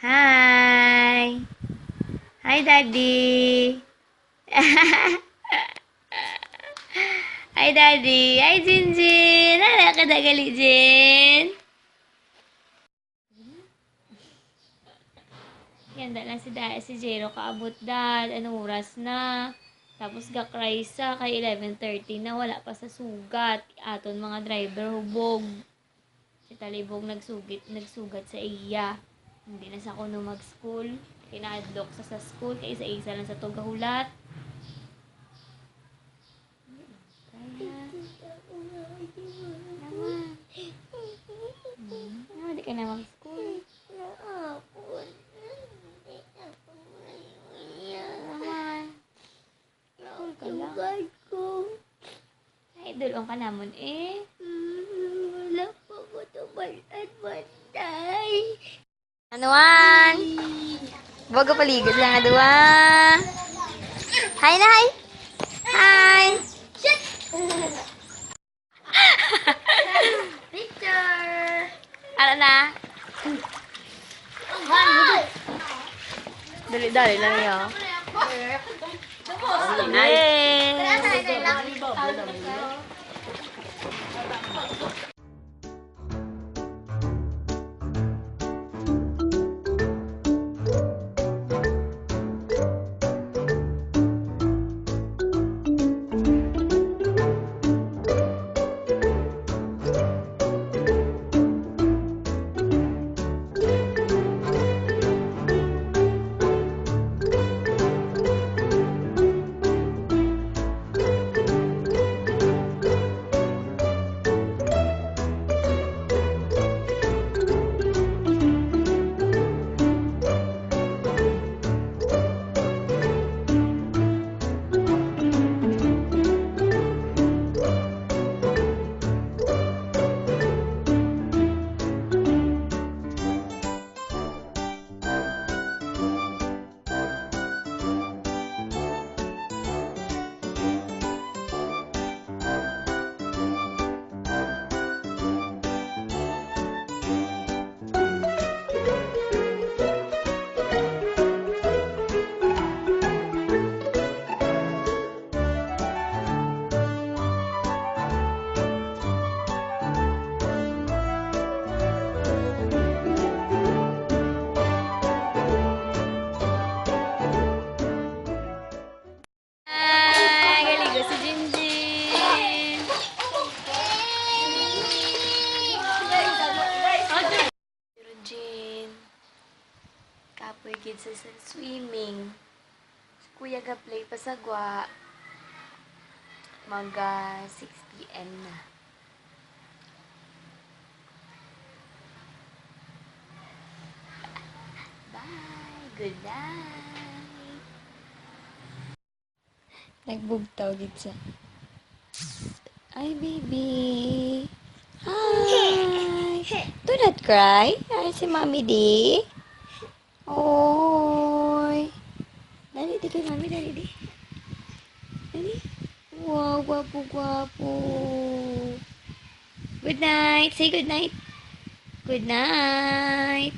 Hi! Hi, Daddy! Hi, Daddy! Hi, Jinjin! Hala ka dagali, Jin! Ganda lang si Jero kaabot, Dad. Anong oras na? Tapos gakry sa kay 11:30 na wala pa sa sugat. Aton mga driver hubog. Si Talibog nagsugat sa iya. Hindi na sa kuno mag-school. Kinaadlok sa school kay isa-isa lang sa tugahulat. Kaya, di ka na mag-school. Naman. School ka lang. Ay, dulong ka namon eh. Wala pa ko tumalan matay. Anuan? Bago paligid lang aduan. Hi na, hi! Hi! Picture! Ano na? Dali-dali lang yun. Hi! Galigo si Jinjin! Jin, kapoy gid sa swimming. Si Kuya ga-play pa sa gwa. Mga 6 p.m. na. Bye! Good night! Nagbugtaw gid siya. Ay, baby! Hi! Do not cry. Ay, si Mami di. Oy! Dali di kay Mami, dali di. Dali. Wow, gwapo-gwapo. Good night. Say good night. Good night.